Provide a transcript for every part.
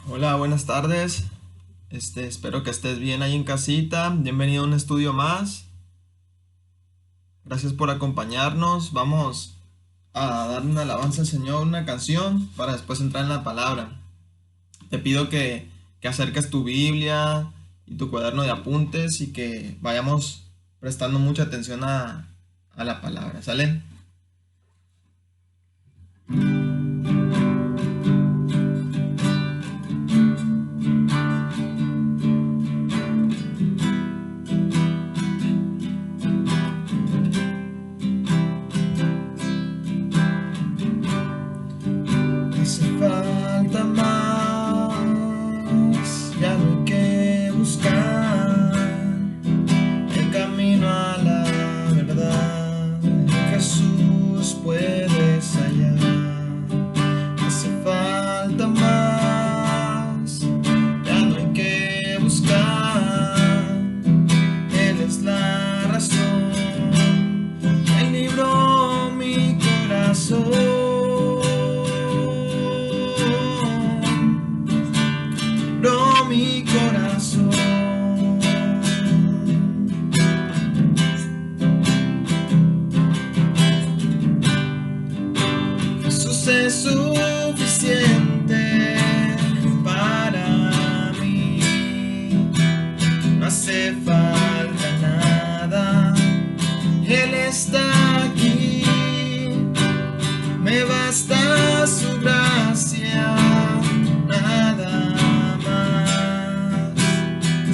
Hola, buenas tardes. Espero que estés bien ahí en casita. Bienvenido a un estudio más. Gracias por acompañarnos. Vamos a dar una alabanza al Señor, una canción, para después entrar en la palabra. Te pido que acerques tu Biblia y tu cuaderno de apuntes y que vayamos prestando mucha atención a la palabra. ¿Sale? Hace falta más, ya no hay que buscar el camino a la verdad. Jesús puedes hallar. Hace falta más, ya no hay que buscar. Él es la razón. Él libró mi corazón. Libró mi corazón. Jesús es suficiente para mí. No hace falta nada. Él está aquí. Me basta su gracia. Nada más.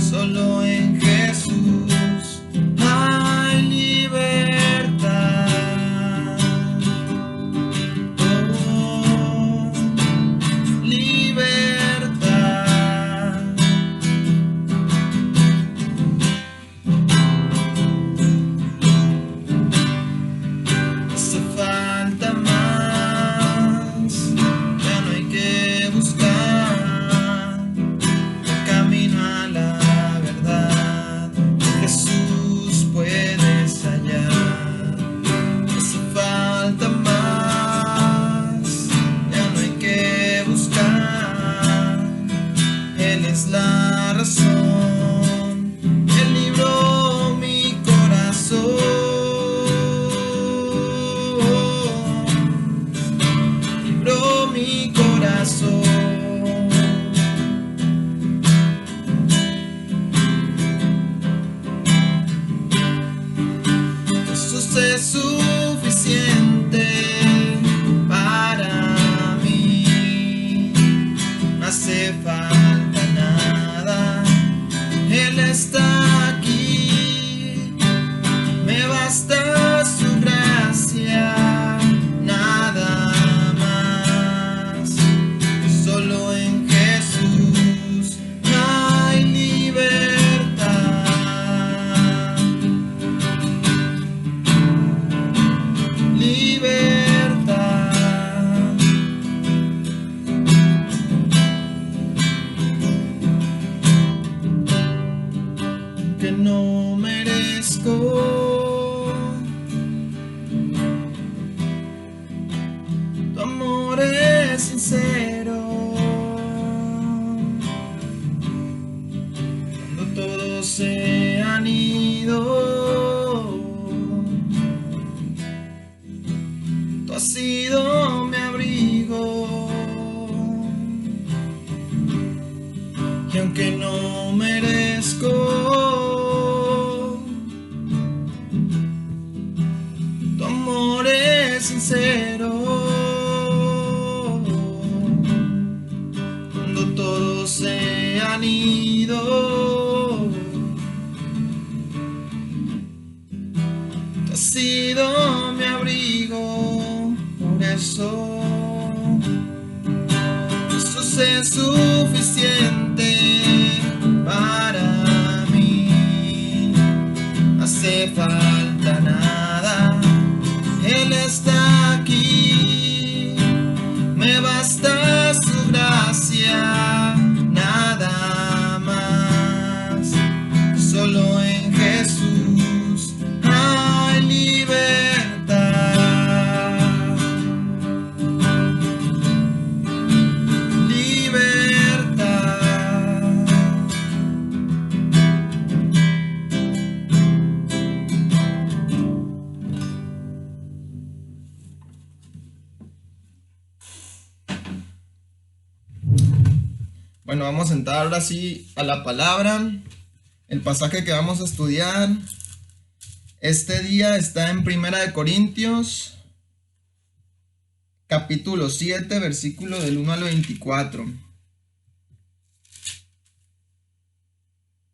Solo en Jesús hay libertad. Oh, libertad. Hace falta más, ya no hay que buscar el camino a la verdad. Jesús puedes hallar. Hace falta más, ya no hay que buscar. Él es la razón. Él libró mi corazón. Libró mi corazón. Jesús es suficiente para mí. No hace falta nada. Él está aquí. Me basta su gracia. Nada más. Solo en Jesús hay libertad. Libertad. Que no merezco, tu amor es sincero. Cuando todos se han ido, tú has sido mi abrigo. Y aunque no merezco, tu amor es sincero. Cuando todos se han ido, tú has sido mi abrigo. Por eso Jesús es suficiente para mí. No hace falta nada. Él está aquí. Me basta su gracia. Nada más. Solo en Jesús hay libertad. Libertad. Bueno, vamos a entrar ahora sí a la palabra. El pasaje que vamos a estudiar este día está en Primera de Corintios, capítulo 7, versículo del 1 al 24.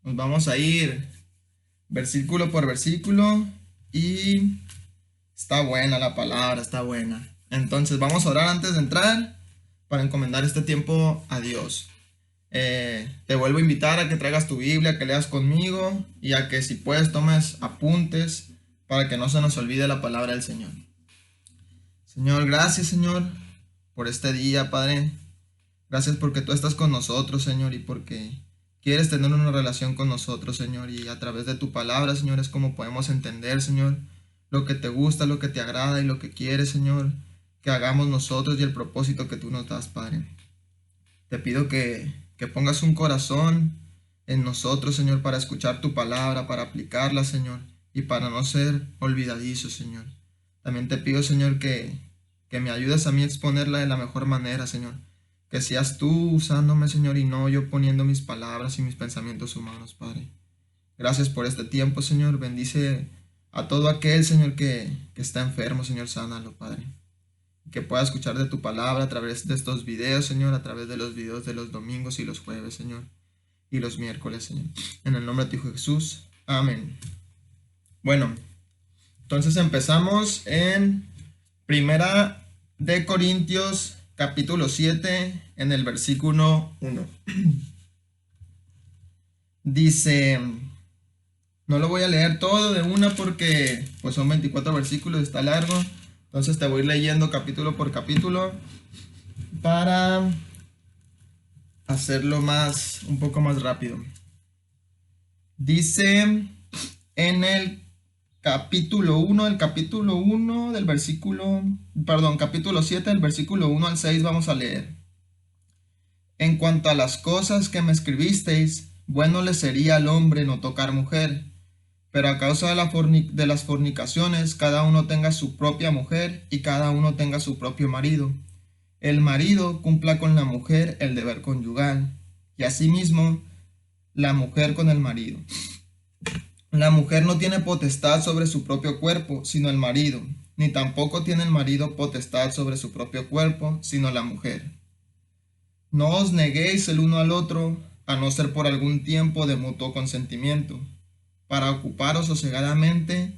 Nos vamos a ir versículo por versículo y está buena la palabra, está buena. Entonces vamos a orar antes de entrar para encomendar este tiempo a Dios. Te vuelvo a invitar a que traigas tu Biblia, que leas conmigo y a que si puedes tomes apuntes para que no se nos olvide la palabra del Señor. Señor, gracias Señor por este día, Padre. Gracias porque tú estás con nosotros, Señor, y porque quieres tener una relación con nosotros, Señor. Y a través de tu palabra, Señor, es como podemos entender, Señor, lo que te gusta, lo que te agrada y lo que quieres, Señor, que hagamos nosotros y el propósito que tú nos das, Padre. Te pido que pongas un corazón en nosotros, Señor, para escuchar tu palabra, para aplicarla, Señor, y para no ser olvidadizos, Señor. También te pido, Señor, que me ayudes a mí a exponerla de la mejor manera, Señor. Que seas tú usándome, Señor, y no yo poniendo mis palabras y mis pensamientos humanos, Padre. Gracias por este tiempo, Señor. Bendice a todo aquel, Señor, que está enfermo, Señor, sánalo, Padre. Que pueda escuchar de tu palabra a través de estos videos, Señor, a través de los videos de los domingos y los jueves, Señor, y los miércoles, Señor. En el nombre de tu Hijo Jesús. Amén. Bueno, entonces empezamos en Primera de Corintios, capítulo 7, en el versículo 1. Dice, no lo voy a leer todo de una porque pues son 24 versículos, está largo. Entonces te voy leyendo capítulo por capítulo para hacerlo un poco más rápido. Dice en el capítulo 1 del versículo, capítulo 7 del versículo 1 al 6 vamos a leer. En cuanto a las cosas que me escribisteis, bueno le sería al hombre no tocar mujer, pero a causa de las fornicaciones, cada uno tenga su propia mujer y cada uno tenga su propio marido. El marido cumpla con la mujer el deber conyugal, y asimismo la mujer con el marido. La mujer no tiene potestad sobre su propio cuerpo, sino el marido, ni tampoco tiene el marido potestad sobre su propio cuerpo, sino la mujer. No os neguéis el uno al otro, a no ser por algún tiempo de mutuo consentimiento, para ocuparos sosegadamente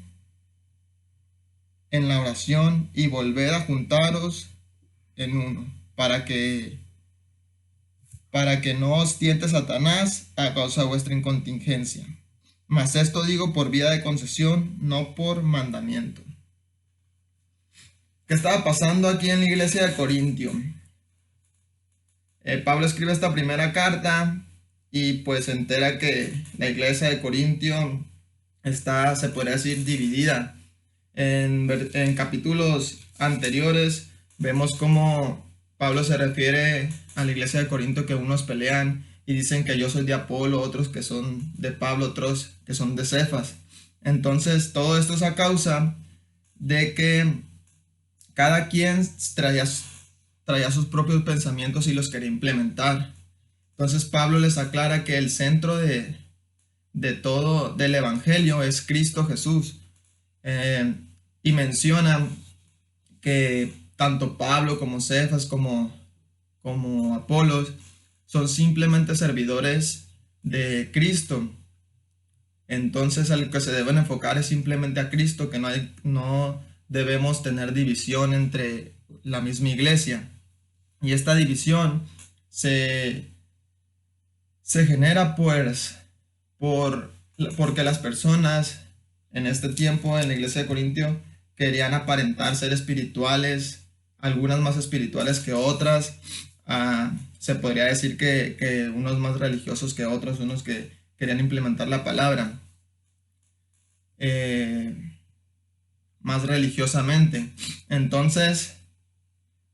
en la oración y volver a juntaros en uno, para que no os tiente Satanás a causa de vuestra incontingencia. Mas esto digo por vía de concesión, no por mandamiento. ¿Qué estaba pasando aquí en la iglesia de Corintio? Pablo escribe esta primera carta y pues se entera que la iglesia de Corintio está, se podría decir, dividida. En capítulos anteriores vemos cómo Pablo se refiere a la iglesia de Corinto, que unos pelean y dicen que yo soy de Apolo, otros que son de Pablo, otros que son de Cefas. Entonces todo esto es a causa de que cada quien traía sus propios pensamientos y los quería implementar. Entonces Pablo les aclara que el centro de todo del evangelio es Cristo Jesús. Y menciona que tanto Pablo como Cefas como Apolos son simplemente servidores de Cristo. Entonces al que se deben enfocar es simplemente a Cristo, que no debemos tener división entre la misma iglesia. Y esta división se genera pues porque las personas en este tiempo en la iglesia de Corintio querían aparentar ser espirituales, algunas más espirituales que otras. Se podría decir que unos más religiosos que otros, unos que querían implementar la palabra más religiosamente. Entonces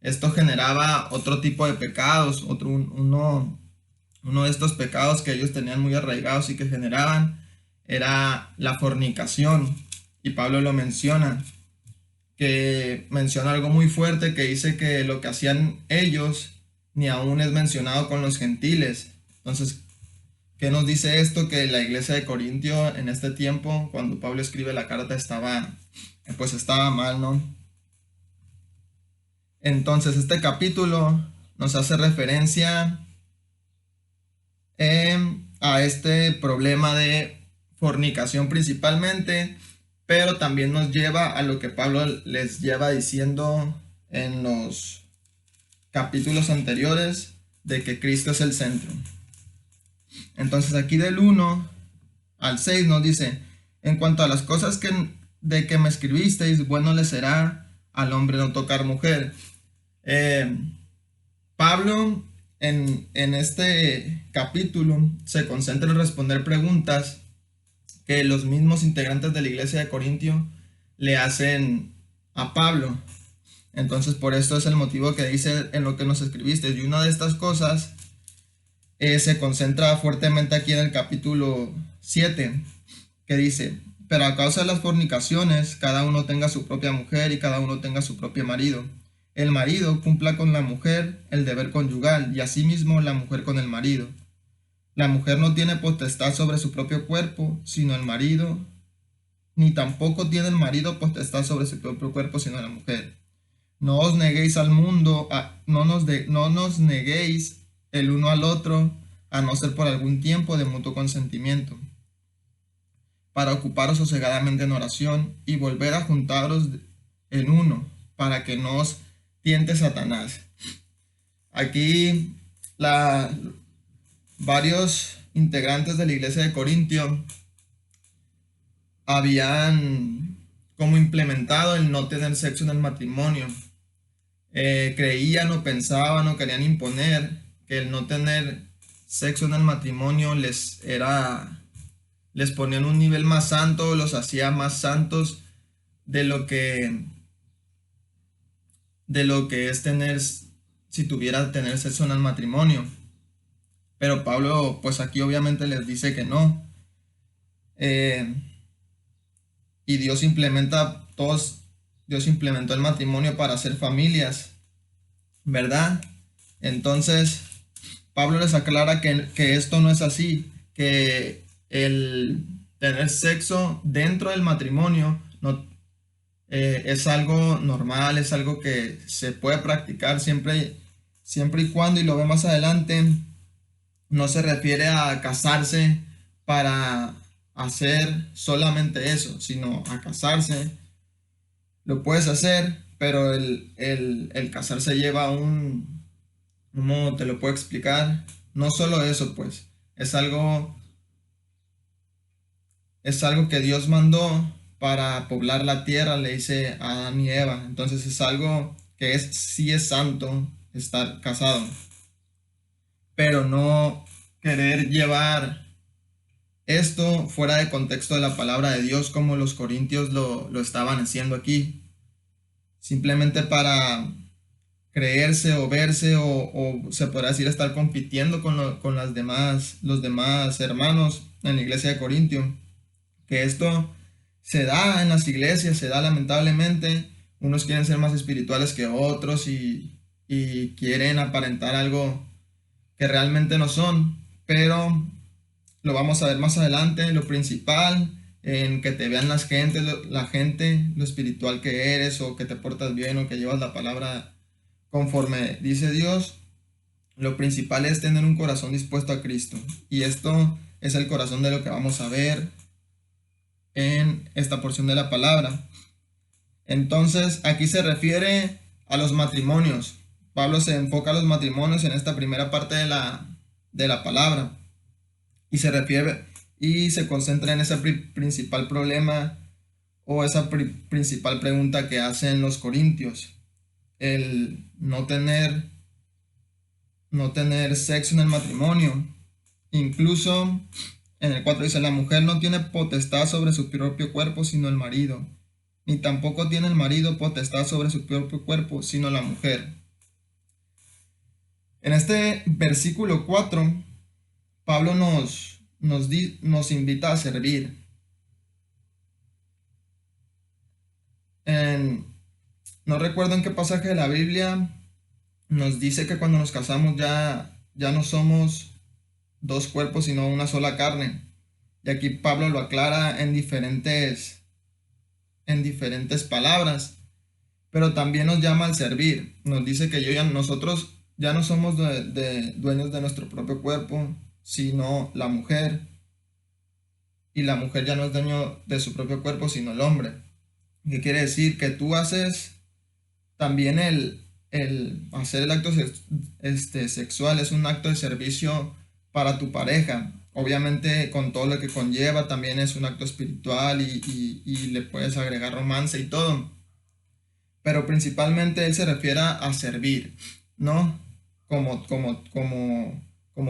esto generaba otro tipo de pecados, uno de estos pecados que ellos tenían muy arraigados y que generaban era la fornicación. Y Pablo lo menciona, que menciona algo muy fuerte, que dice que lo que hacían ellos ni aún es mencionado con los gentiles. Entonces, ¿qué nos dice esto? Que la iglesia de Corintio en este tiempo, cuando Pablo escribe la carta, estaba mal, ¿no? Entonces, este capítulo nos hace referencia a este problema de fornicación principalmente, pero también nos lleva a lo que Pablo les lleva diciendo en los capítulos anteriores, de que Cristo es el centro. Entonces aquí del 1 al 6 nos dice: en cuanto a las cosas de que me escribisteis, bueno le será al hombre no tocar mujer. Pablo en este capítulo se concentra en responder preguntas que los mismos integrantes de la iglesia de Corintio le hacen a Pablo. Entonces, por esto es el motivo que dice en lo que nos escribiste. Y una de estas cosas se concentra fuertemente aquí en el capítulo 7, que dice: pero a causa de las fornicaciones, cada uno tenga su propia mujer y cada uno tenga su propio marido. El marido cumpla con la mujer el deber conyugal, y asimismo la mujer con el marido. La mujer no tiene potestad sobre su propio cuerpo, sino el marido, ni tampoco tiene el marido potestad sobre su propio cuerpo, sino la mujer. No os neguéis al mundo, no nos neguéis el uno al otro, a no ser por algún tiempo de mutuo consentimiento, para ocuparos sosegadamente en oración y volver a juntaros en uno, para que no os tiente Satanás. Aquí varios integrantes de la iglesia de Corintio habían como implementado el no tener sexo en el matrimonio. Creían o pensaban o querían imponer que el no tener sexo en el matrimonio les ponía en un nivel más santo, los hacía más santos de lo que es si tuviera tener sexo en el matrimonio. Pero Pablo, pues aquí obviamente les dice que no. Y Dios implementó el matrimonio para hacer familias, ¿verdad? Entonces, Pablo les aclara que esto no es así, que el tener sexo dentro del matrimonio no, es algo normal, es algo que se puede practicar siempre y cuando, y lo ve más adelante, no se refiere a casarse para hacer solamente eso, sino a casarse. Lo puedes hacer, pero el casarse lleva ¿cómo te lo puedo explicar? No solo eso, pues, es algo que Dios mandó para poblar la tierra, le dice a Adán y Eva. Entonces es algo que sí es santo estar casado, pero no querer llevar esto fuera de contexto de la palabra de Dios, como los corintios lo estaban haciendo aquí, simplemente para creerse o verse o se podrá decir estar compitiendo con los demás hermanos en la iglesia de Corintio. Que esto se da en las iglesias, se da lamentablemente. Unos quieren ser más espirituales que otros y quieren aparentar algo que realmente no son, pero lo vamos a ver más adelante. Lo principal en que te vean la gente, lo espiritual que eres, o que te portas bien, o que llevas la palabra conforme dice Dios. Lo principal es tener un corazón dispuesto a Cristo, y esto es el corazón de lo que vamos a ver en esta porción de la palabra. Entonces, aquí se refiere a los matrimonios. Pablo se enfoca a los matrimonios en esta primera parte de la palabra, y se concentra en ese principal problema, o esa principal pregunta que hacen los corintios: el no tener sexo en el matrimonio. Incluso en el 4 dice: la mujer no tiene potestad sobre su propio cuerpo, sino el marido, ni tampoco tiene el marido potestad sobre su propio cuerpo, sino la mujer. En este versículo 4, Pablo nos invita a servir. No recuerdo en qué pasaje de la Biblia nos dice que cuando nos casamos ya no somos dos cuerpos, sino una sola carne. Y aquí Pablo lo aclara en diferentes palabras, pero también nos llama al servir. Nos dice que nosotros ya no somos dueños de nuestro propio cuerpo, sino la mujer. Y la mujer ya no es dueño de su propio cuerpo, sino el hombre. ¿Qué quiere decir? Que tú haces también el hacer el acto sexual es un acto de servicio para tu pareja. Obviamente con todo lo que conlleva, también es un acto espiritual y le puedes agregar romance y todo. Pero principalmente él se refiere a servir, ¿no? Como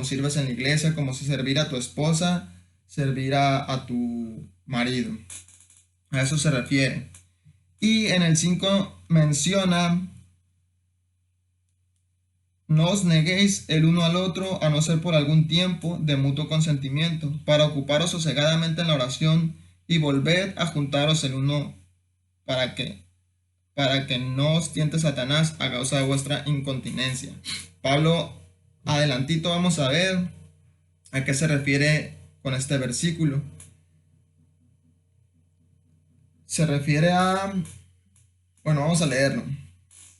sirves en la iglesia, como si servir a tu esposa, servir a tu marido. A eso se refiere. Y en el 5 menciona: no os neguéis el uno al otro, a no ser por algún tiempo de mutuo consentimiento, para ocuparos sosegadamente en la oración, y volved a juntaros el uno para que no os tiente Satanás a causa de vuestra incontinencia. Pablo, adelantito vamos a ver a qué se refiere con este versículo. Se refiere bueno, vamos a leerlo.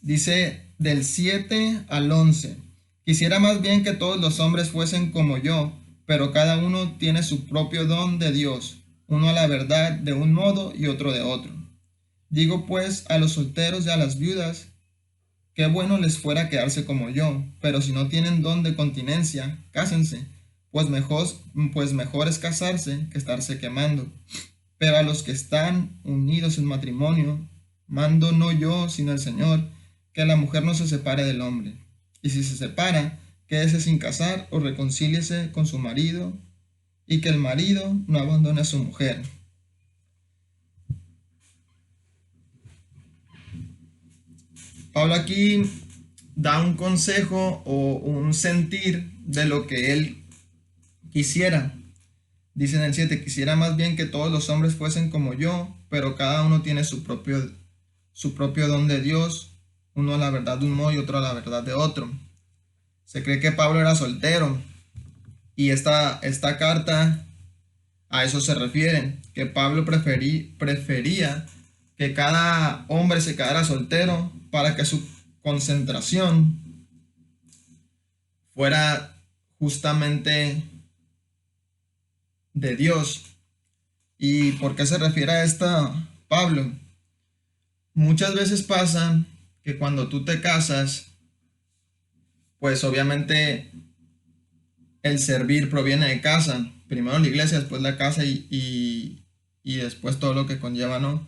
Dice del 7 al 11: quisiera más bien que todos los hombres fuesen como yo, pero cada uno tiene su propio don de Dios, uno a la verdad de un modo y otro de otro. Digo pues a los solteros y a las viudas, qué bueno les fuera quedarse como yo, pero si no tienen don de continencia, cásense, pues mejor es casarse que estarse quemando. Pero a los que están unidos en matrimonio, mando no yo, sino el Señor, que la mujer no se separe del hombre. Y si se separa, quédese sin casar o reconcíliese con su marido, y que el marido no abandone a su mujer. Pablo aquí da un consejo o un sentir de lo que él quisiera. Dice en el 7: quisiera más bien que todos los hombres fuesen como yo, pero cada uno tiene su propio don de Dios, uno a la verdad de un modo y otro a la verdad de otro. Se cree que Pablo era soltero, y esta carta a eso se refiere, que Pablo prefería que cada hombre se quedara soltero para que su concentración fuera justamente de Dios. ¿Y por qué se refiere a esto Pablo? Muchas veces pasa que cuando tú te casas, pues obviamente el servir proviene de casa. Primero la iglesia, después la casa y después todo lo que conlleva, ¿no?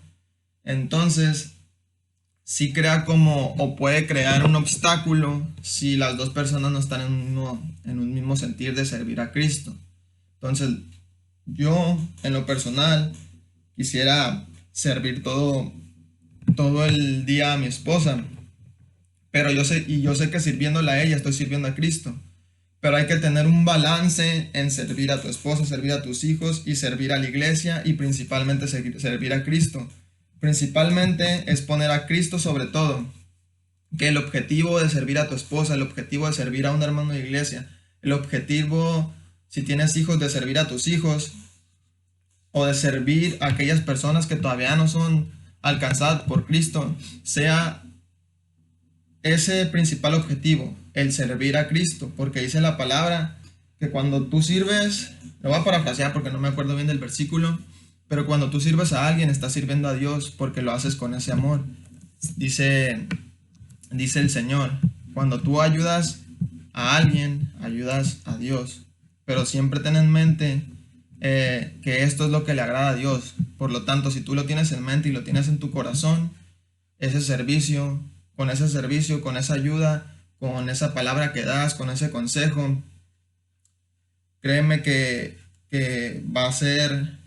Entonces, sí crea o puede crear un obstáculo si las dos personas no están en un mismo sentir de servir a Cristo. Entonces, yo, en lo personal, quisiera servir todo el día a mi esposa, pero yo sé que sirviéndola a ella estoy sirviendo a Cristo. Pero hay que tener un balance en servir a tu esposa, servir a tus hijos y servir a la iglesia, y principalmente servir a Cristo. Principalmente es poner a Cristo sobre todo. Que el objetivo de servir a tu esposa, el objetivo de servir a un hermano de iglesia, el objetivo, si tienes hijos, de servir a tus hijos, o de servir a aquellas personas que todavía no son alcanzadas por Cristo, sea ese principal objetivo, el servir a Cristo, porque dice la palabra que cuando tú sirves, lo voy a parafrasear porque no me acuerdo bien del versículo, pero cuando tú sirves a alguien, estás sirviendo a Dios porque lo haces con ese amor. Dice el Señor, cuando tú ayudas a alguien, ayudas a Dios, pero siempre ten en mente que esto es lo que le agrada a Dios. Por lo tanto, si tú lo tienes en mente y lo tienes en tu corazón, ese servicio, con esa ayuda, con esa palabra que das, con ese consejo, créeme que va a ser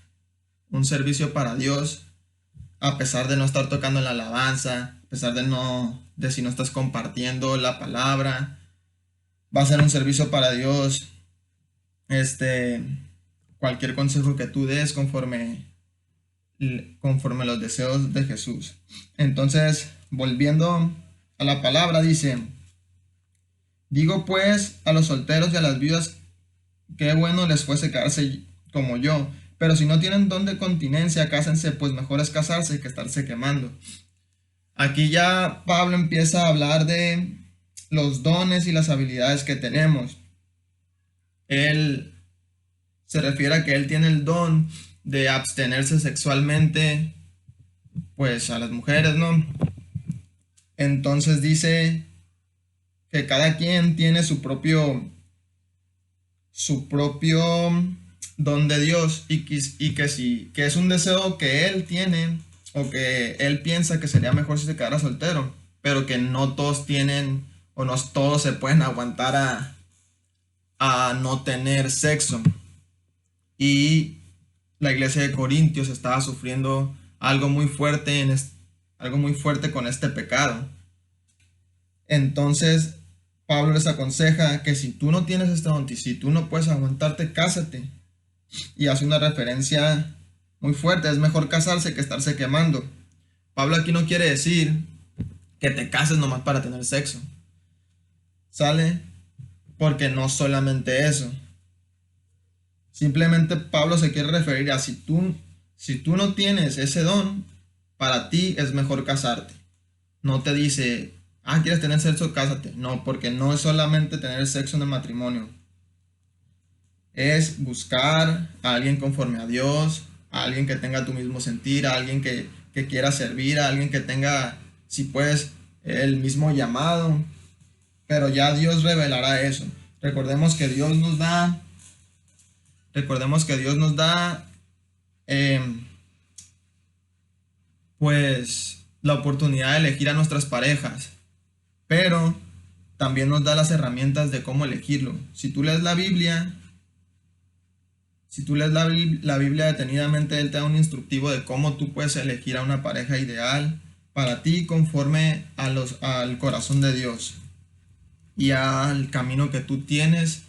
un servicio para Dios, a pesar de no estar tocando la alabanza, a pesar de si no estás compartiendo la palabra, va a ser un servicio para Dios. Cualquier consejo que tú des conforme los deseos de Jesús. Entonces, volviendo a la palabra, dice: digo pues a los solteros y a las viudas qué bueno les fuese quedarse como yo. Pero si no tienen don de continencia, cásense, pues mejor es casarse que estarse quemando. Aquí ya Pablo empieza a hablar de los dones y las habilidades que tenemos. Él se refiere a que él tiene el don de abstenerse sexualmente, pues a las mujeres, ¿no? Entonces dice que cada quien tiene su propio don de Dios que es un deseo que él tiene o que él piensa que sería mejor si se quedara soltero, pero que no todos tienen o no todos se pueden aguantar a no tener sexo. Y la iglesia de Corintios estaba sufriendo algo muy fuerte algo muy fuerte con este pecado. Entonces, Pablo les aconseja que si tú no tienes este don, si tú no puedes aguantarte, cásate. Y hace una referencia muy fuerte, es mejor casarse que estarse quemando. Pablo aquí no quiere decir que te cases nomás para tener sexo. ¿Sale? Porque no solamente eso. Simplemente Pablo se quiere referir a si tú no tienes ese don, para ti es mejor casarte. No te dice, ¿quieres tener sexo? Cásate. No, porque no es solamente tener sexo en el matrimonio. Es buscar a alguien conforme a Dios, a alguien que tenga tu mismo sentir, a alguien que quiera servir, a alguien que tenga, si puedes, el mismo llamado. Pero ya Dios revelará eso. Recordemos que Dios nos da eh, pues la oportunidad de elegir a nuestras parejas, pero también nos da las herramientas de cómo elegirlo. Si tú lees la Biblia detenidamente, Él te da un instructivo de cómo tú puedes elegir a una pareja ideal para ti conforme al corazón de Dios y al camino que tú tienes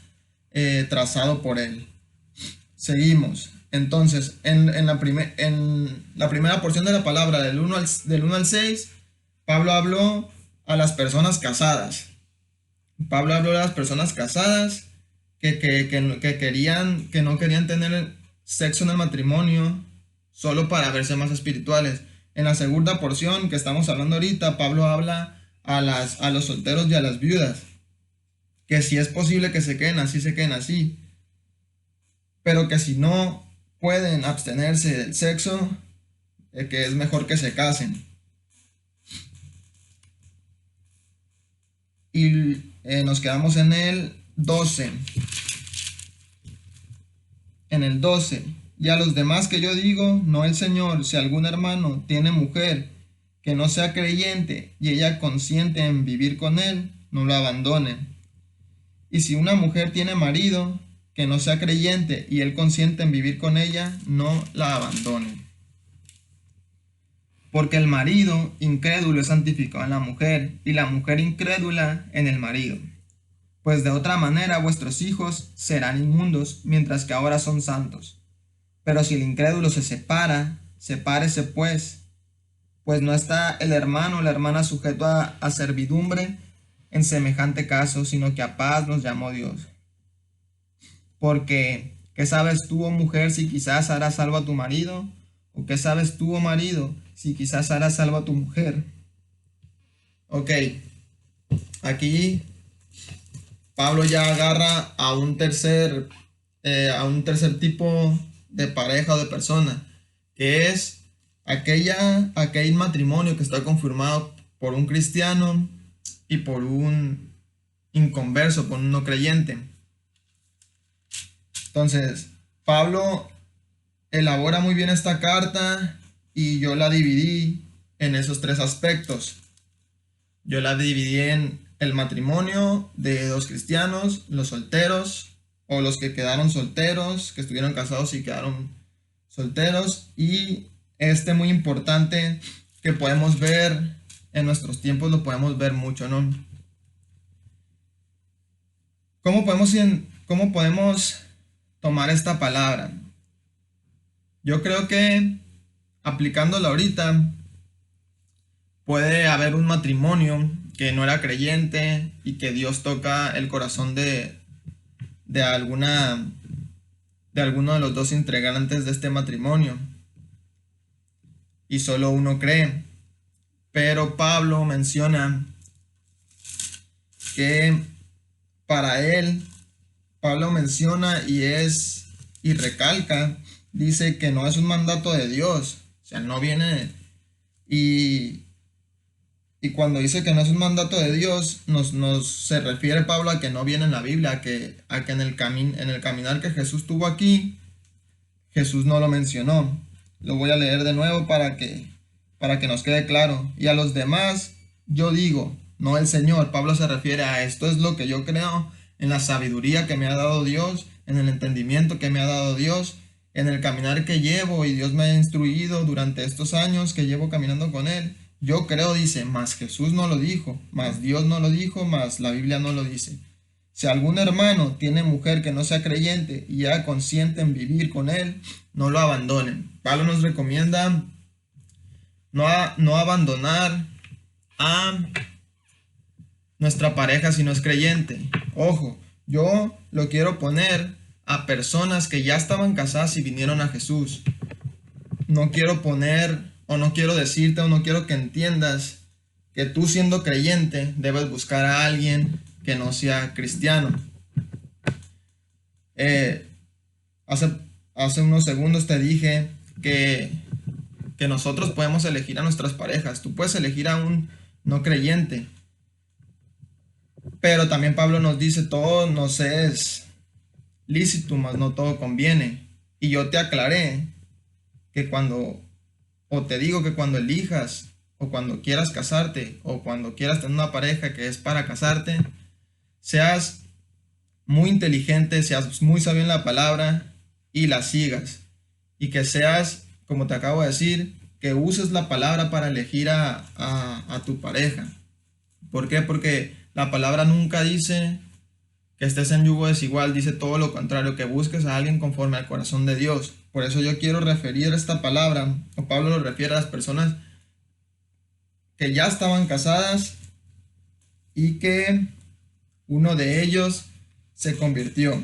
trazado por Él. Seguimos. Entonces, en la primera porción de la palabra, del 1 al 6, Pablo habló a las personas casadas. Pablo habló a las personas casadas que no querían tener sexo en el matrimonio solo para verse más espirituales. En la segunda porción que estamos hablando ahorita, Pablo habla a los solteros y a las viudas, que si es posible que se queden así, pero que si no pueden abstenerse del sexo, que es mejor que se casen. Y nos quedamos en el 12. En el 12. Y a los demás que yo digo, no el Señor, si algún hermano tiene mujer que no sea creyente y ella consiente en vivir con él, no lo abandonen. Y si una mujer tiene marido que no sea creyente y él consiente en vivir con ella, no la abandonen. Porque el marido incrédulo es santificado en la mujer y la mujer incrédula en el marido. Pues de otra manera vuestros hijos serán inmundos, mientras que ahora son santos. Pero si el incrédulo se separa, sepárese pues no está el hermano o la hermana sujeto a servidumbre en semejante caso, sino que a paz nos llamó Dios. Porque, ¿qué sabes tú, oh mujer, si quizás harás salvo a tu marido? ¿O qué sabes tú, oh marido, si quizás harás salvo a tu mujer? Ok, aquí Pablo ya agarra a un tercer tipo de pareja o de persona, que es aquel matrimonio que está confirmado por un cristiano y por un inconverso, por un no creyente. Entonces, Pablo elabora muy bien esta carta y yo la dividí en esos tres aspectos. Yo la dividí en el matrimonio de dos cristianos, los solteros o los que quedaron solteros, que estuvieron casados y quedaron solteros, y muy importante que podemos ver en nuestros tiempos, lo podemos ver mucho, ¿no? ¿Cómo podemos tomar esta palabra? Yo creo que aplicándola ahorita, puede haber un matrimonio que no era creyente y que Dios toca el corazón de de alguno de los dos integrantes de este matrimonio, y solo uno cree. Pero Pablo menciona que para él, Pablo menciona y recalca, dice que no es un mandato de Dios, o sea, no viene, y, y cuando dice que no es un mandato de Dios, se refiere Pablo a que no viene en la Biblia, a que en el caminar que Jesús tuvo aquí, Jesús no lo mencionó. Lo voy a leer de nuevo para que nos quede claro. Y a los demás, yo digo, no el Señor. Pablo se refiere a esto es lo que yo creo en la sabiduría que me ha dado Dios, en el entendimiento que me ha dado Dios, en el caminar que llevo y Dios me ha instruido durante estos años que llevo caminando con Él. Yo creo, dice, más Jesús no lo dijo, más Dios no lo dijo, más la Biblia no lo dice. Si algún hermano tiene mujer que no sea creyente y ya consiente en vivir con él, no lo abandonen. Pablo nos recomienda no abandonar a nuestra pareja si no es creyente. Ojo, yo lo quiero poner a personas que ya estaban casadas y vinieron a Jesús. No quiero poner, o no quiero decirte, o no quiero que entiendas que tú siendo creyente debes buscar a alguien que no sea cristiano. Hace unos segundos te dije que nosotros podemos elegir a nuestras parejas. Tú puedes elegir a un no creyente. Pero también Pablo nos dice, todo nos es lícito, mas no todo conviene. Y yo te aclaré que te digo que cuando elijas, o cuando quieras casarte, o cuando quieras tener una pareja que es para casarte, seas muy inteligente, seas muy sabio en la palabra y la sigas. Y que seas, como te acabo de decir, que uses la palabra para elegir a tu pareja. ¿Por qué? Porque la palabra nunca dice que estés en yugo desigual, dice todo lo contrario, que busques a alguien conforme al corazón de Dios. Por eso yo quiero referir esta palabra, o Pablo lo refiere a las personas que ya estaban casadas y que uno de ellos se convirtió.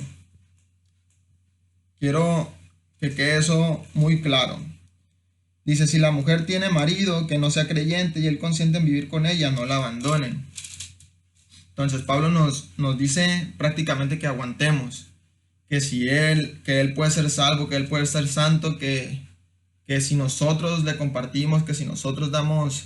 Quiero que quede eso muy claro. Dice, si la mujer tiene marido que no sea creyente y él consiente en vivir con ella, no la abandonen. Entonces Pablo nos dice prácticamente que aguantemos, que él puede ser salvo, que él puede ser santo, que si nosotros le compartimos, que si nosotros damos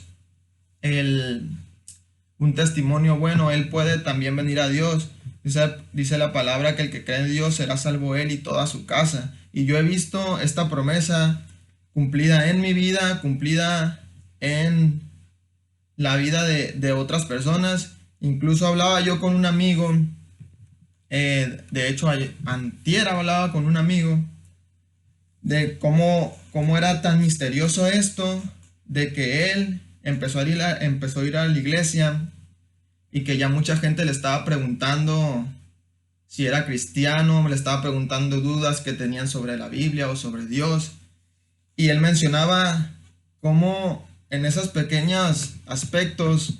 un testimonio bueno, él puede también venir a Dios. Dice la palabra que el que cree en Dios será salvo él y toda su casa. Y yo he visto esta promesa cumplida en mi vida, cumplida en la vida de otras personas. Incluso hablaba yo con un amigo, de hecho antier hablaba con un amigo de cómo era tan misterioso esto, de que él empezó a ir a la iglesia y que ya mucha gente le estaba preguntando si era cristiano, le estaba preguntando dudas que tenían sobre la Biblia o sobre Dios. Y él mencionaba cómo en esos pequeños aspectos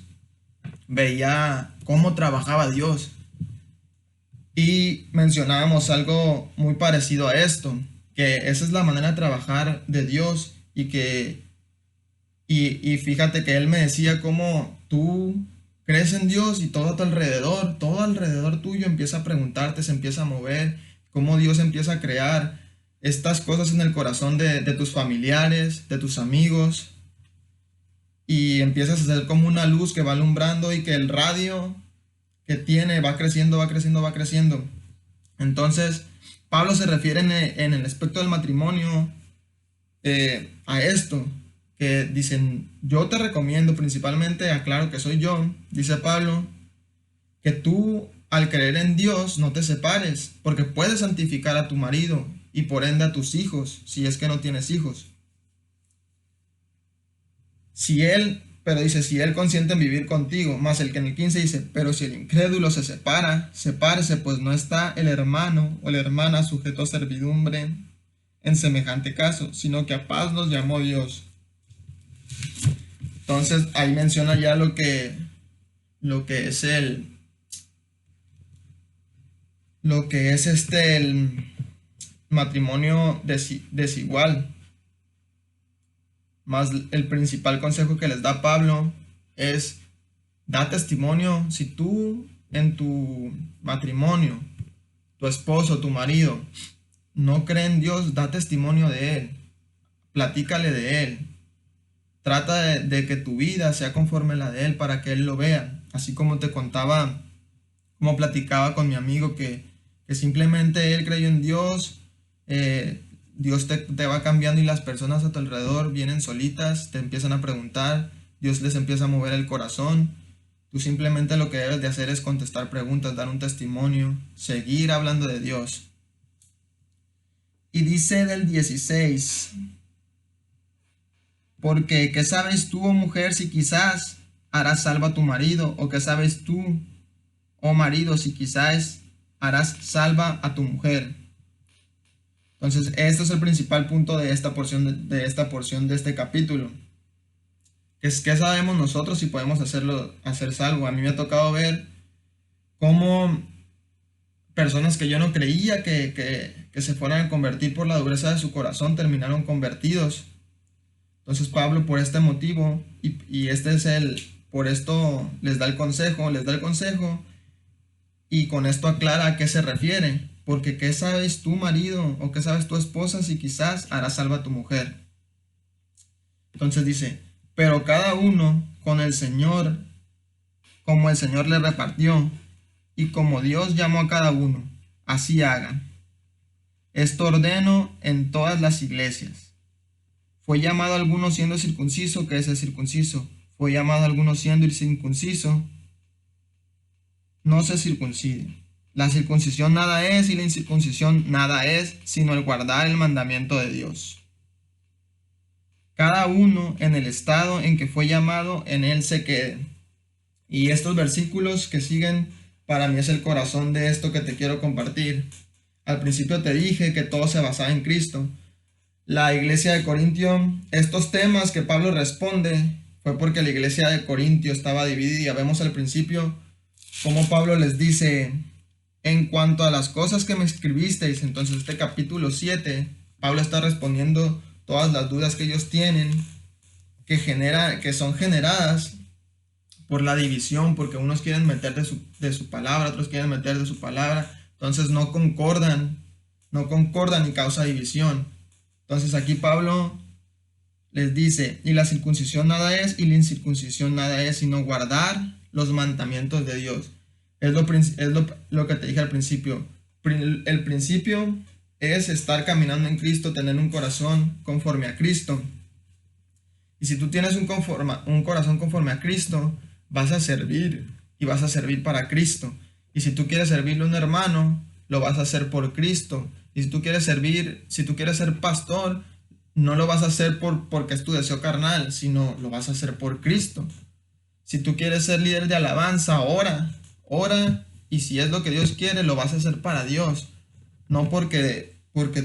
veía cómo trabajaba Dios. Y mencionábamos algo muy parecido a esto, que esa es la manera de trabajar de Dios y fíjate que él me decía cómo tú crees en Dios y todo alrededor tuyo empieza a preguntarte, se empieza a mover, cómo Dios empieza a crear estas cosas en el corazón de tus familiares, de tus amigos, y empiezas a ser como una luz que va alumbrando y que el radio que tiene va creciendo, va creciendo, va creciendo. Entonces, Pablo se refiere en el aspecto del matrimonio a esto, que dicen, yo te recomiendo principalmente, aclaro que soy yo, dice Pablo, que tú al creer en Dios no te separes, porque puedes santificar a tu marido y por ende a tus hijos, si es que no tienes hijos. Pero dice, si él consiente en vivir contigo, más el que en el 15 dice, pero si el incrédulo se sepárese, pues no está el hermano o la hermana sujeto a servidumbre en semejante caso, sino que a paz nos llamó Dios. Entonces ahí menciona ya lo que es lo que es el matrimonio desigual. Más el principal consejo que les da Pablo es: da testimonio. Si tú en tu matrimonio, tu esposo, tu marido, no cree en Dios, da testimonio de Él, platícale de Él, trata de que tu vida sea conforme a la de Él para que Él lo vea. Así como te contaba, como platicaba con mi amigo que simplemente él creyó en Dios, Dios te va cambiando y las personas a tu alrededor vienen solitas, te empiezan a preguntar, Dios les empieza a mover el corazón. Tú simplemente lo que debes de hacer es contestar preguntas, dar un testimonio, seguir hablando de Dios. Y dice del 16, porque ¿qué sabes tú, oh mujer, si quizás harás salva a tu marido? ¿O qué sabes tú, oh marido, si quizás harás salva a tu mujer? Entonces, esto es el principal punto de esta porción de este capítulo. ¿Qué sabemos nosotros si podemos hacer salvo? A mí me ha tocado ver cómo personas que yo no creía que se fueran a convertir por la dureza de su corazón terminaron convertidos. Entonces Pablo, por este motivo, y este es por esto les da el consejo, y con esto aclara a qué se refiere. Porque ¿qué sabes tú, marido, o qué sabes tu esposa, si quizás harás salva a tu mujer? Entonces dice, pero cada uno con el Señor, como el Señor le repartió, y como Dios llamó a cada uno, así hagan. Esto ordeno en todas las iglesias. Fue llamado a alguno siendo circunciso, que es el circunciso. Fue llamado a alguno siendo incircunciso, no se circuncide. La circuncisión nada es y la incircuncisión nada es, sino el guardar el mandamiento de Dios. Cada uno en el estado en que fue llamado, en él se quede. Y estos versículos que siguen, para mí es el corazón de esto que te quiero compartir. Al principio te dije que todo se basaba en Cristo. La iglesia de Corintio, estos temas que Pablo responde, fue porque la iglesia de Corintio estaba dividida. Vemos al principio cómo Pablo les dice, en cuanto a las cosas que me escribisteis. Entonces este capítulo 7, Pablo está respondiendo todas las dudas que ellos tienen, que son generadas por la división, porque unos quieren meter de su palabra, otros quieren meter de su palabra, entonces no concordan y causa división. Entonces aquí Pablo les dice, y la circuncisión nada es, y la incircuncisión nada es, sino guardar los mandamientos de Dios. Es lo que te dije al principio. El principio es estar caminando en Cristo, tener un corazón conforme a Cristo. Y si tú tienes un corazón conforme a Cristo, vas a servir y vas a servir para Cristo. Y si tú quieres servirle a un hermano, lo vas a hacer por Cristo. Y si tú quieres ser pastor, no lo vas a hacer porque es tu deseo carnal, sino lo vas a hacer por Cristo. Si tú quieres ser líder de alabanza, ora, y si es lo que Dios quiere, lo vas a hacer para Dios. No porque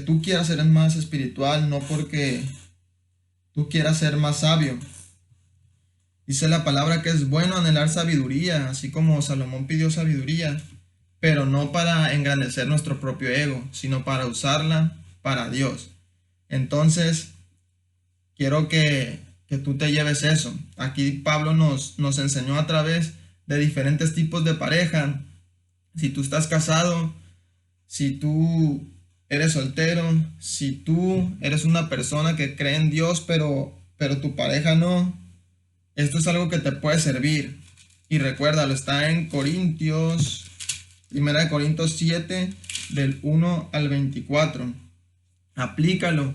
tú quieras ser más espiritual, no porque tú quieras ser más sabio. Dice la palabra que es bueno anhelar sabiduría, así como Salomón pidió sabiduría, pero no para engrandecer nuestro propio ego, sino para usarla para Dios. Entonces, quiero que tú te lleves eso. Aquí Pablo nos enseñó a través de diferentes tipos de pareja. Si tú estás casado, si tú eres soltero, si tú eres una persona que cree en Dios, pero tu pareja no, esto es algo que te puede servir. Y recuérdalo, está en Corintios, 1 Corintios 7, del 1 al 24. Aplícalo.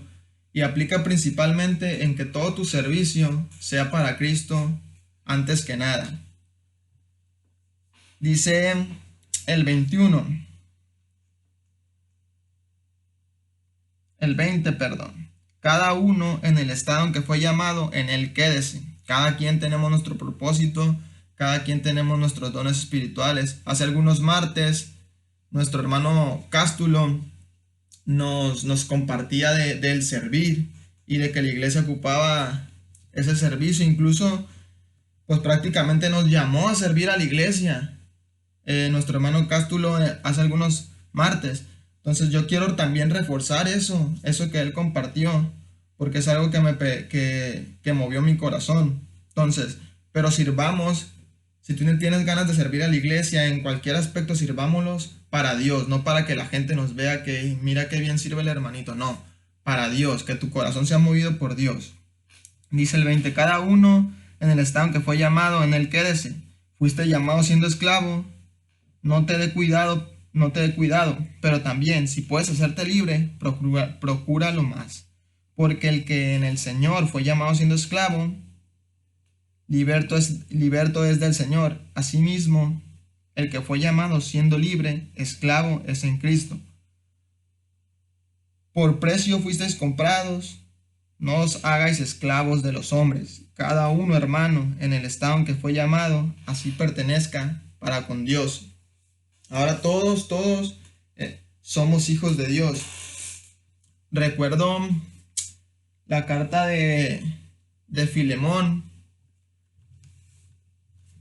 Y aplica principalmente en que todo tu servicio sea para Cristo antes que nada. Dice el 21. El 20, perdón. Cada uno en el estado en que fue llamado, en él quédese. Cada quien tenemos nuestro propósito, cada quien tenemos nuestros dones espirituales. Hace algunos martes, nuestro hermano Cástulo nos compartía del servir y de que la iglesia ocupaba ese servicio. Incluso, pues prácticamente nos llamó a servir a la iglesia. Nuestro hermano Cástulo hace algunos martes. Entonces yo quiero también reforzar eso que él compartió, porque es algo que movió mi corazón. Entonces, pero sirvamos, si tú no tienes ganas de servir a la iglesia en cualquier aspecto, sirvámoslos para Dios, no para que la gente nos vea que mira qué bien sirve el hermanito, no, para Dios, que tu corazón sea movido por Dios. Dice el 20, cada uno en el estado en que fue llamado, en él quédese. Fuiste llamado siendo esclavo, no te dé cuidado, pero también si puedes hacerte libre, procúralo más. Porque el que en el Señor fue llamado siendo esclavo, liberto es del Señor. Asimismo, el que fue llamado siendo libre, esclavo es en Cristo. Por precio fuisteis comprados, no os hagáis esclavos de los hombres. Cada uno, hermano, en el estado en que fue llamado, así pertenezca para con Dios. Ahora todos somos hijos de Dios. Recuerdo la carta de Filemón,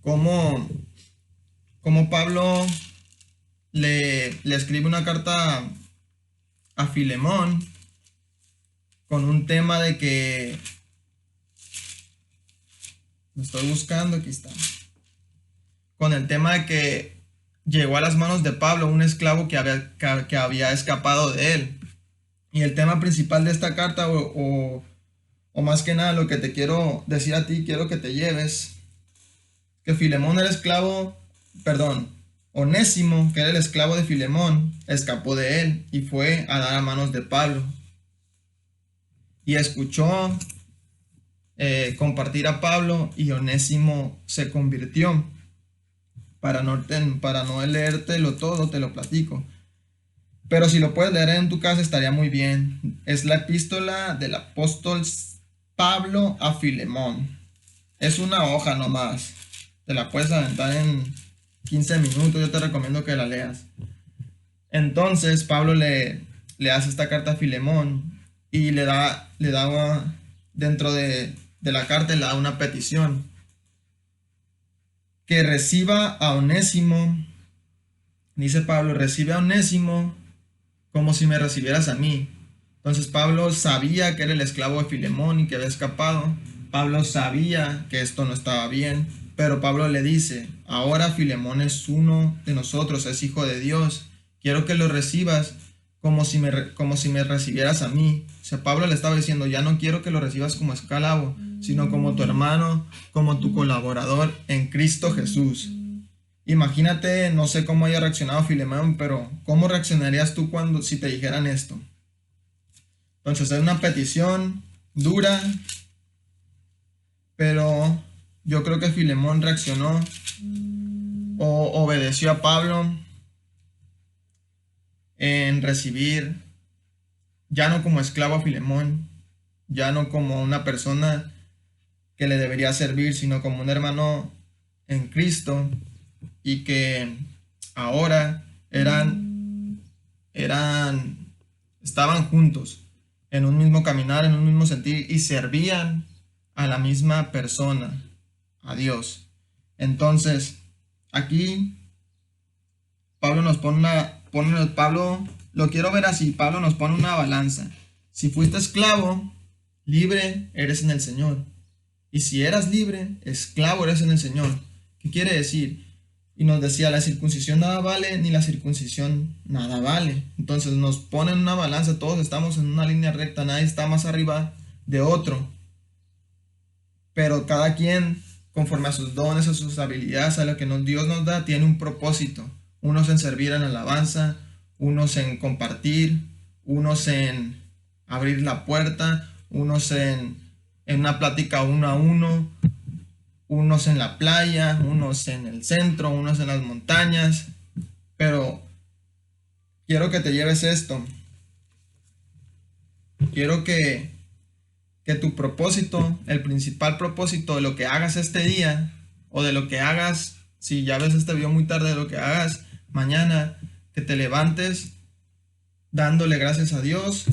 como Pablo le escribe una carta a Filemón con un tema de que lo estoy buscando, aquí está, con el tema de que llegó a las manos de Pablo un esclavo que había escapado de él. Y el tema principal de esta carta, o más que nada lo que te quiero decir a ti, quiero que te lleves, que Filemón era Onésimo, que era el esclavo de Filemón, escapó de él y fue a dar a manos de Pablo. Y escuchó compartir a Pablo, y Onésimo se convirtió. Para no leértelo todo, te lo platico. Pero si lo puedes leer en tu casa estaría muy bien. Es la epístola del apóstol Pablo a Filemón. Es una hoja nomás. Te la puedes aventar en 15 minutos. Yo te recomiendo que la leas. Entonces Pablo le hace esta carta a Filemón y le da dentro de la carta le da una petición. Que reciba a Onésimo, dice Pablo, recibe a Onésimo como si me recibieras a mí. Entonces Pablo sabía que era el esclavo de Filemón y que había escapado. Pablo sabía que esto no estaba bien, pero Pablo le dice, ahora Filemón es uno de nosotros, es hijo de Dios. Quiero que lo recibas como si me recibieras a mí. O sea, Pablo le estaba diciendo, ya no quiero que lo recibas como esclavo, sino como tu hermano, como tu colaborador en Cristo Jesús. Imagínate, no sé cómo haya reaccionado Filemón, pero ¿cómo reaccionarías tú si te dijeran esto? Entonces es una petición dura, pero yo creo que Filemón reaccionó o obedeció a Pablo en recibir, ya no como esclavo a Filemón, ya no como una persona que le debería servir, sino como un hermano en Cristo, y que ahora estaban juntos en un mismo caminar, en un mismo sentir, y servían a la misma persona, a Dios. Entonces, aquí Pablo nos Pablo, lo quiero ver así, Pablo nos pone una balanza. Si fuiste esclavo, libre eres en el Señor. Y si eras libre, esclavo eres en el Señor. ¿Qué quiere decir? Y nos decía, la circuncisión nada vale, ni la circuncisión nada vale. Entonces nos ponen una balanza, todos estamos en una línea recta, nadie está más arriba de otro. Pero cada quien, conforme a sus dones, a sus habilidades, a lo que Dios nos da, tiene un propósito. Unos en servir en alabanza, unos en compartir, unos en abrir la puerta, unos en una plática uno a uno, unos en la playa, unos en el centro, unos en las montañas. Pero quiero que te lleves esto. Quiero que tu propósito, el principal propósito de lo que hagas este día, o de lo que hagas, si ya ves este video muy tarde, de lo que hagas mañana, que te levantes dándole gracias a Dios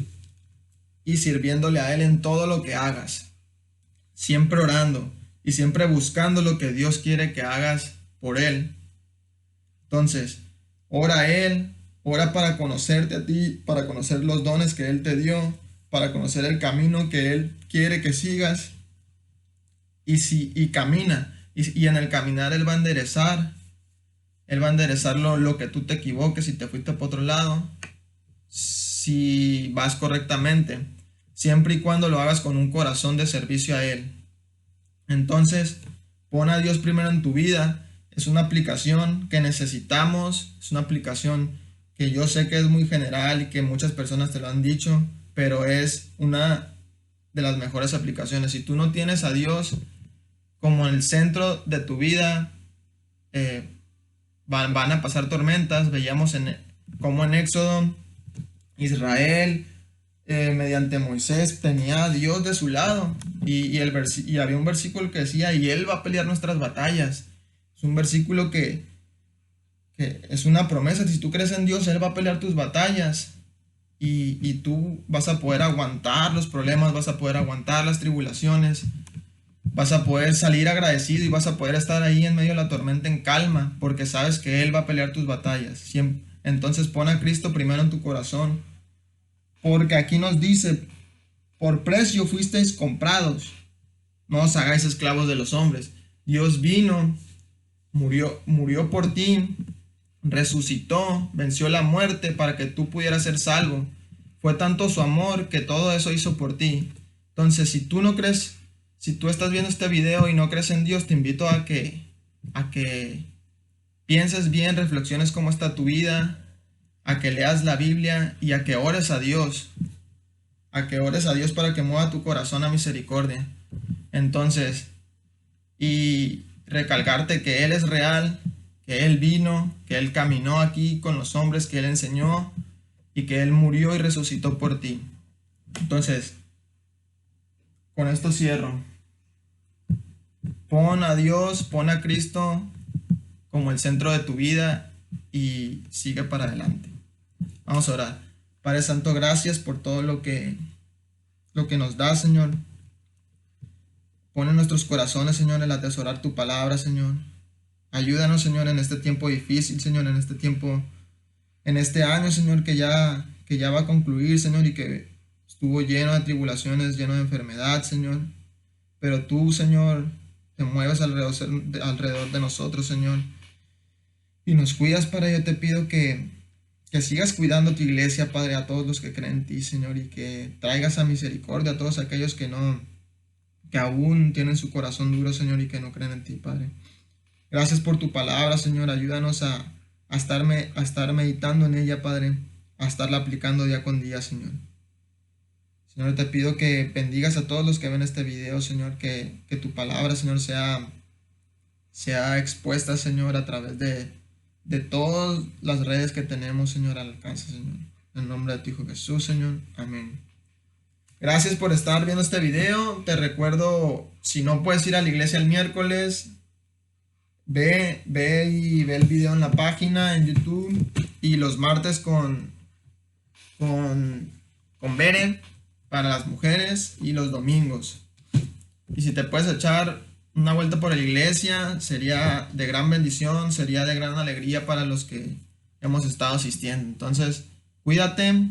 y sirviéndole a Él en todo lo que hagas, siempre orando y siempre buscando lo que Dios quiere que hagas por Él. Entonces, ora a Él, Ora para conocerte a ti, para conocer los dones que Él te dio, para conocer el camino que Él quiere que sigas. Y camina. Y en el caminar Él va a enderezar. Él va a enderezar lo que tú te equivoques, si te fuiste por otro lado, si vas correctamente, siempre y cuando lo hagas con un corazón de servicio a Él. Entonces, pon a Dios primero en tu vida. Es una aplicación que necesitamos, es una aplicación que yo sé que es muy general y que muchas personas te lo han dicho, pero es una de las mejores aplicaciones. Si tú no tienes a Dios como el centro de tu vida, van a pasar tormentas. Veíamos como en Éxodo, Israel, mediante Moisés, tenía a Dios de su lado. Y había un versículo que decía, y Él va a pelear nuestras batallas. Es un versículo que es una promesa. Si tú crees en Dios, Él va a pelear tus batallas. Y tú vas a poder aguantar los problemas, vas a poder aguantar las tribulaciones. Vas a poder salir agradecido y vas a poder estar ahí en medio de la tormenta en calma, porque sabes que Él va a pelear tus batallas. Entonces pon a Cristo primero en tu corazón, porque aquí nos dice, por precio fuisteis comprados, no os hagáis esclavos de los hombres. Dios vino, murió por ti, resucitó, venció la muerte para que tú pudieras ser salvo. Fue tanto su amor que todo eso hizo por ti. Entonces, si tú no crees, si tú estás viendo este video y no crees en Dios, te invito a que pienses bien, reflexiones cómo está tu vida, a que leas la Biblia y a que ores a Dios. A que ores a Dios para que mueva tu corazón a misericordia. Entonces, y recalcarte que Él es real, que Él vino, que Él caminó aquí con los hombres, que Él enseñó y que Él murió y resucitó por ti. Entonces, con esto cierro. Pon a Dios, pon a Cristo como el centro de tu vida y sigue para adelante. Vamos a orar. Padre Santo, gracias por todo lo que nos das, Señor. Pon en nuestros corazones, Señor, el atesorar tu palabra, Señor. Ayúdanos, Señor, en este tiempo difícil, Señor, en este año, Señor, que ya va a concluir, Señor, y que estuvo lleno de tribulaciones, lleno de enfermedad, Señor. Pero tú, Señor, te mueves alrededor de nosotros, Señor, y nos cuidas. Para ello te pido que sigas cuidando tu iglesia, Padre, a todos los que creen en ti, Señor, y que traigas a misericordia a todos aquellos que aún tienen su corazón duro, Señor, y que no creen en ti, Padre. Gracias por tu palabra, Señor. Ayúdanos a estar meditando en ella, Padre, a estarla aplicando día con día, Señor. Señor, te pido que bendigas a todos los que ven este video, Señor, que tu palabra, Señor, sea expuesta, Señor, a través de todas las redes que tenemos, Señor, al alcance, Señor. En el nombre de tu Hijo Jesús, Señor. Amén. Gracias por estar viendo este video. Te recuerdo, si no puedes ir a la iglesia el miércoles, ve y ve el video en la página, en YouTube. Y los martes con Beren para las mujeres, y los domingos. Y si te puedes echar una vuelta por la iglesia, sería de gran bendición, sería de gran alegría para los que hemos estado asistiendo. Entonces, cuídate,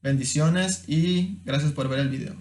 bendiciones y gracias por ver el video.